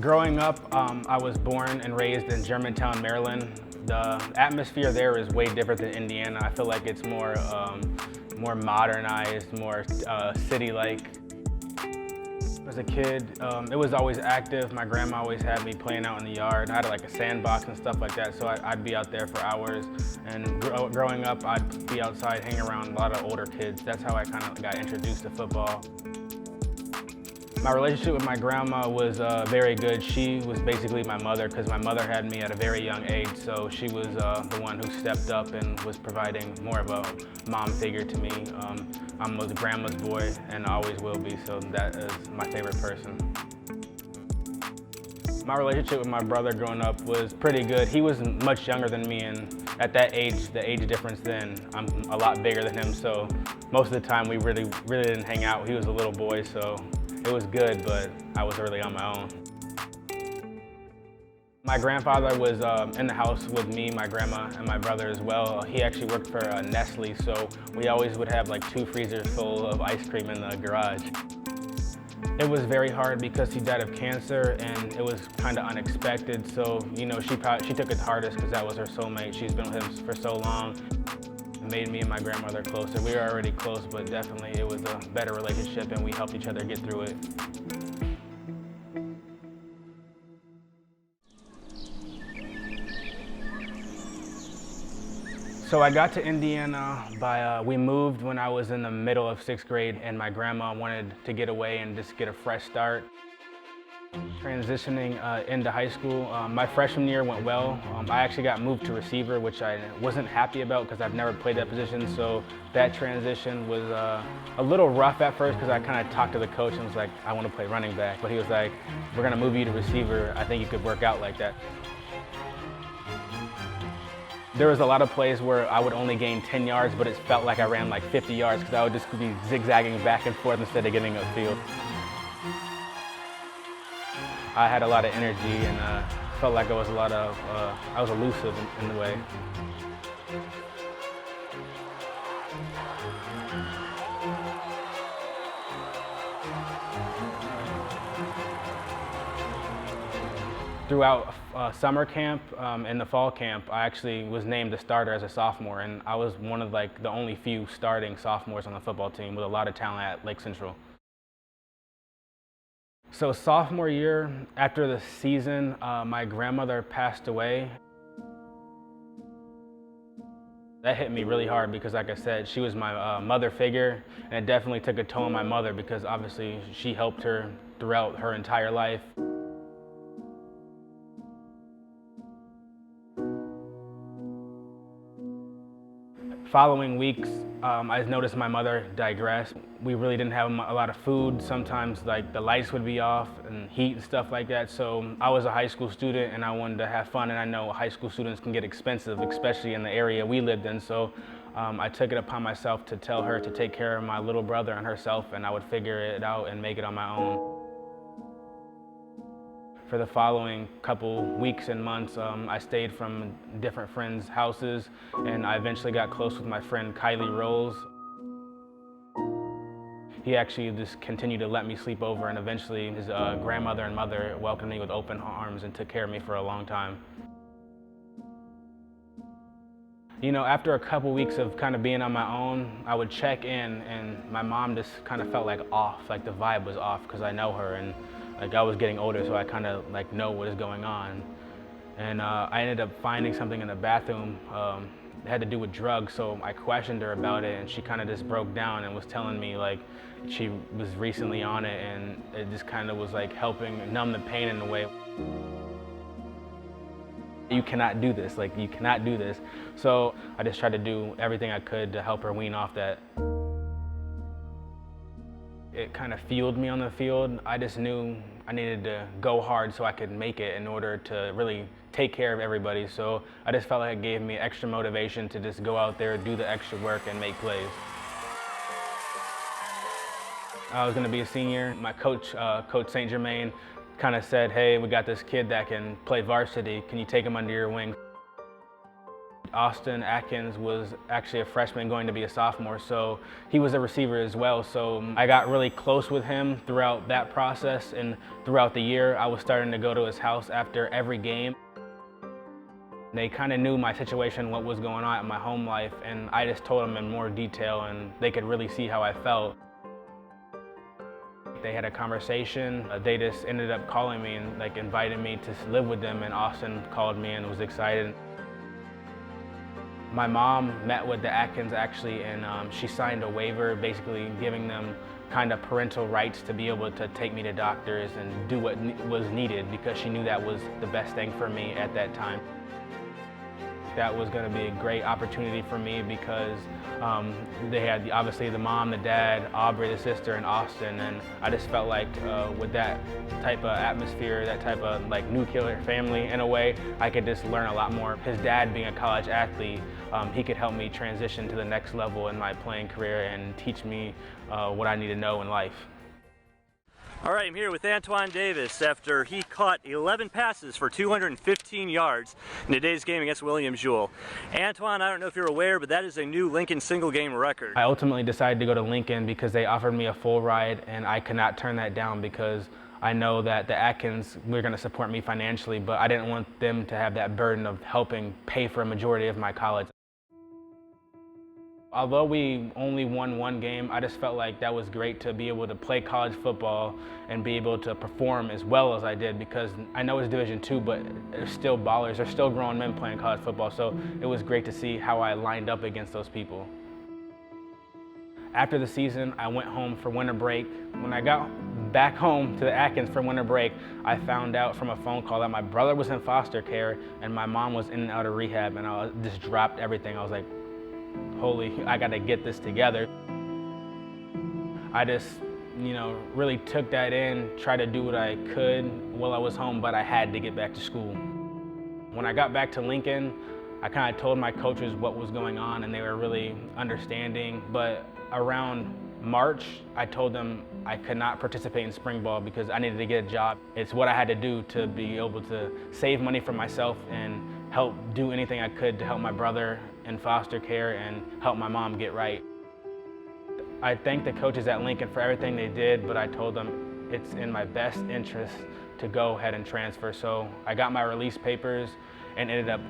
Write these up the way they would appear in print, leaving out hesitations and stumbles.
Growing up, I was born and raised in Germantown, Maryland. The atmosphere there is way different than Indiana. I feel like it's more modernized, more city-like. As a kid, it was always active. My grandma always had me playing out in the yard. I had like a sandbox and stuff like that, so I'd be out there for hours. And growing up, I'd be outside hanging around a lot of older kids. That's how I kind of got introduced to football. My relationship with my grandma was very good. She was basically my mother because my mother had me at a very young age, so she was the one who stepped up and was providing more of a mom figure to me. I'm a grandma's boy and always will be, so that is my favorite person. My relationship with my brother growing up was pretty good. He was much younger than me, and at that age, the age difference then, I'm a lot bigger than him, so most of the time we really didn't hang out. He was a little boy, so it was good, but I was really on my own. My grandfather was in the house with me, my grandma, and my brother as well. He actually worked for Nestle, so we always would have like 2 freezers full of ice cream in the garage. It was very hard because he died of cancer, and it was kind of unexpected. So, you know, she took it hardest because that was her soulmate. She's been with him for so long. It made me and my grandmother closer. We were already close, but definitely it was a better relationship, and we helped each other get through it. So I got to Indiana we moved when I was in the middle of 6th grade, and my grandma wanted to get away and just get a fresh start. Transitioning into high school, my freshman year went well. I actually got moved to receiver, which I wasn't happy about because I've never played that position, so that transition was a little rough at first because I kind of talked to the coach and was like, I want to play running back, but he was like, we're going to move you to receiver. I think you could work out like that. There was a lot of plays where I would only gain 10 yards, but it felt like I ran like 50 yards because I would just be zigzagging back and forth instead of getting upfield. I had a lot of energy and felt like I was elusive in the way. Throughout summer camp and the fall camp, I actually was named the starter as a sophomore, and I was one of like the only few starting sophomores on the football team with a lot of talent at Lake Central. So sophomore year, after the season, my grandmother passed away. That hit me really hard because, like I said, she was my mother figure, and it definitely took a toll on my mother because obviously she helped her throughout her entire life. Following weeks, I noticed my mother digressed. We really didn't have a lot of food. Sometimes like the lights would be off and heat and stuff like that. So I was a high school student and I wanted to have fun, and I know high school students can get expensive, especially in the area we lived in. So I took it upon myself to tell her to take care of my little brother and herself, and I would figure it out and make it on my own. For the following couple weeks and months, I stayed from different friends' houses, and I eventually got close with my friend Collier. He actually just continued to let me sleep over, and eventually his grandmother and mother welcomed me with open arms and took care of me for a long time. You know, after a couple weeks of kind of being on my own, I would check in, and my mom just kind of felt like off, like the vibe was off because I know her, and like I was getting older, so I kind of like know what is going on. And I ended up finding something in the bathroom that had to do with drugs, so I questioned her about it, and she kind of just broke down and was telling me like she was recently on it, and it just kind of was like helping numb the pain in a way. You cannot do this, like you cannot do this. So I just tried to do everything I could to help her wean off that. It kind of fueled me on the field. I just knew I needed to go hard so I could make it in order to really take care of everybody. So I just felt like it gave me extra motivation to just go out there, do the extra work, and make plays. I was going to be a senior. My coach, Coach St. Germain, kind of said, hey, we got this kid that can play varsity. Can you take him under your wing? Austin Atkins was actually a freshman going to be a sophomore, so he was a receiver as well. So I got really close with him throughout that process, and throughout the year I was starting to go to his house after every game. They kind of knew my situation, what was going on in my home life, and I just told them in more detail, and they could really see how I felt. They had a conversation. They just ended up calling me and invited me to live with them, and Austin called me and was excited. My mom met with the Atkins actually, and she signed a waiver basically giving them kind of parental rights to be able to take me to doctors and do what was needed, because she knew that was the best thing for me at that time. That was going to be a great opportunity for me because they had obviously the mom, the dad, Aubrey, the sister, and Austin, and I just felt like with that type of atmosphere, that type of nuclear family in a way, I could just learn a lot more. His dad being a college athlete, he could help me transition to the next level in my playing career and teach me what I need to know in life. All right, I'm here with Antwan Davis after he caught 11 passes for 215 yards in today's game against Williams Jewell. Antwan, I don't know if you're aware, but that is a new Lincoln single game record. I ultimately decided to go to Lincoln because they offered me a full ride, and I could not turn that down because I know that the Atkins were going to support me financially, but I didn't want them to have that burden of helping pay for a majority of my college. Although we only won one game, I just felt like that was great to be able to play college football and be able to perform as well as I did, because I know it's Division II, but there's still ballers, there's still grown men playing college football, so it was great to see how I lined up against those people. After the season, I went home for winter break. When I got back home to the Atkins for winter break, I found out from a phone call that my brother was in foster care and my mom was in and out of rehab, and I just dropped everything. I was like, holy, I gotta get this together. I just, really took that in, tried to do what I could while I was home, but I had to get back to school. When I got back to Lincoln, I kind of told my coaches what was going on, and they were really understanding. But around March, I told them I could not participate in spring ball because I needed to get a job. It's what I had to do to be able to save money for myself and help do anything I could to help my brother in foster care and help my mom get right. I thank the coaches at Lincoln for everything they did, but I told them it's in my best interest to go ahead and transfer. So I got my release papers and ended up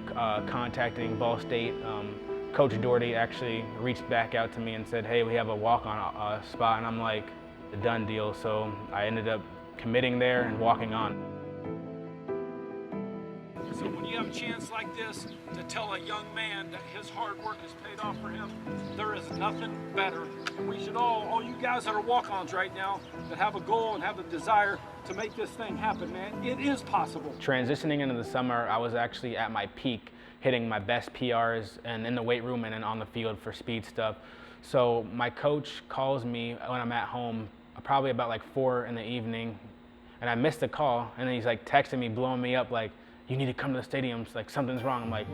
contacting Ball State. Coach Doherty actually reached back out to me and said, hey, we have a walk-on spot, and I'm like, a done deal. So I ended up committing there and walking on. So when you have a chance like this to tell a young man that his hard work has paid off for him, there is nothing better. And we should all you guys that are walk-ons right now, that have a goal and have a desire to make this thing happen, man, it is possible. Transitioning into the summer, I was actually at my peak, hitting my best PRs and in the weight room and then on the field for speed stuff. So my coach calls me when I'm at home, probably about 4 in the evening, and I missed the call, and then he's texting me, blowing me up you need to come to the stadium, something's wrong. I'm like,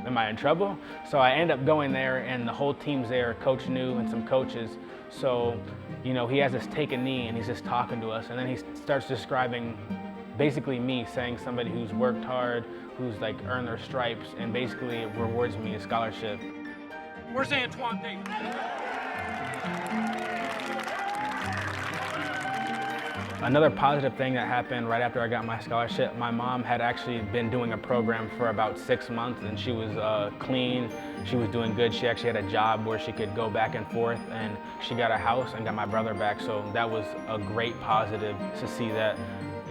am I in trouble? So I end up going there, and the whole team's there, Coach New and some coaches. So, he has us take a knee, and he's just talking to us, and then he starts describing basically me, saying somebody who's worked hard, who's earned their stripes, and basically rewards me a scholarship. Where's Antwan Davis? Another positive thing that happened right after I got my scholarship, my mom had actually been doing a program for about 6 months, and she was clean, she was doing good. She actually had a job where she could go back and forth, and she got a house and got my brother back, so that was a great positive to see that,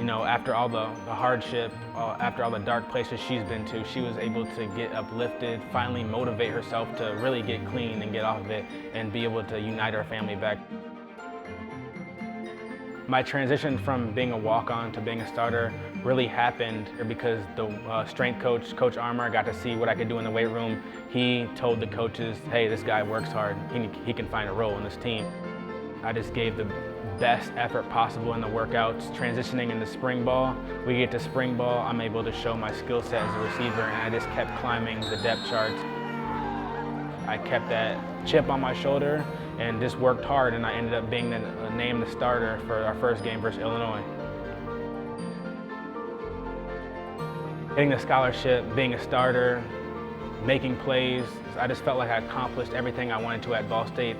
after all the hardship, after all the dark places she's been to, she was able to get uplifted, finally motivate herself to really get clean and get off of it and be able to unite our family back. My transition from being a walk-on to being a starter really happened because the strength coach, Coach Armour, got to see what I could do in the weight room. He told the coaches, hey, this guy works hard. He can find a role in this team. I just gave the best effort possible in the workouts. Transitioning into spring ball, we get to spring ball, I'm able to show my skill set as a receiver, and I just kept climbing the depth charts. I kept that chip on my shoulder and just worked hard, and I ended up being named the starter for our first game versus Illinois. Getting the scholarship, being a starter, making plays. I just felt like I accomplished everything I wanted to at Ball State.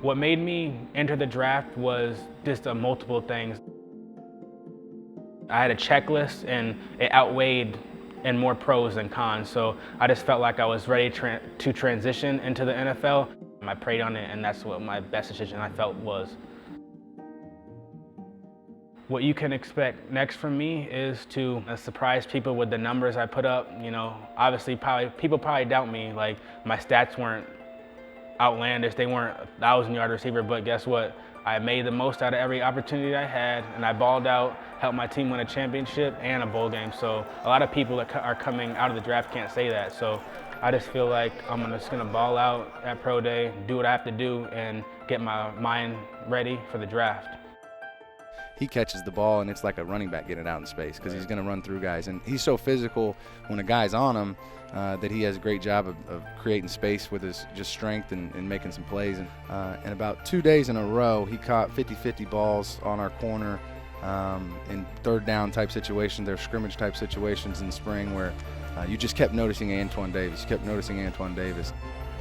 What made me enter the draft was just multiple things. I had a checklist and it outweighed in more pros than cons, so I just felt like I was ready to transition into the NFL. I prayed on it, and that's what my best decision I felt was. What you can expect next from me is to surprise people with the numbers I put up. You know, obviously people probably doubt me, like my stats weren't outlandish, they weren't a 1,000-yard receiver, but guess what? I made the most out of every opportunity I had, and I balled out, helped my team win a championship and a bowl game. So a lot of people that are coming out of the draft can't say that. So I just feel like I'm just gonna ball out at Pro Day, do what I have to do, and get my mind ready for the draft. He catches the ball, and it's like a running back getting it out in space because he's going to run through guys. And he's so physical when a guy's on him that he has a great job of creating space with his just strength and making some plays. And about 2 days in a row, he caught 50-50 balls on our corner in third down type situations. There's scrimmage type situations in the spring where you just kept noticing Antwan Davis. You kept noticing Antwan Davis.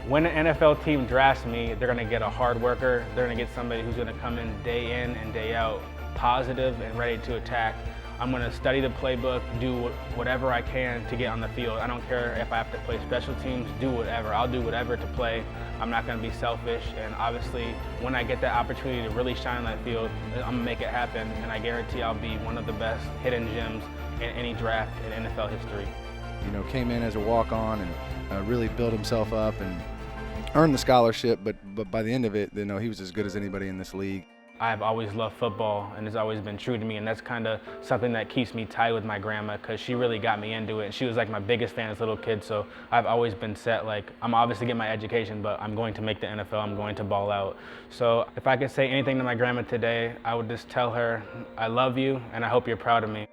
When an NFL team drafts me, they're going to get a hard worker. They're going to get somebody who's going to come in and day out, positive and ready to attack. I'm going to study the playbook, do whatever I can to get on the field. I don't care if I have to play special teams, do whatever. I'll do whatever to play. I'm not going to be selfish, and obviously when I get that opportunity to really shine on that field, I'm going to make it happen, and I guarantee I'll be one of the best hidden gems in any draft in NFL history. You know, came in as a walk-on and really built himself up and earned the scholarship, but by the end of it, you know, he was as good as anybody in this league. I've always loved football, and it's always been true to me, and that's kind of something that keeps me tied with my grandma, because she really got me into it. She was like my biggest fan as a little kid, so I've always been set, like, I'm obviously getting my education, but I'm going to make the NFL, I'm going to ball out. So if I could say anything to my grandma today, I would just tell her, I love you, and I hope you're proud of me.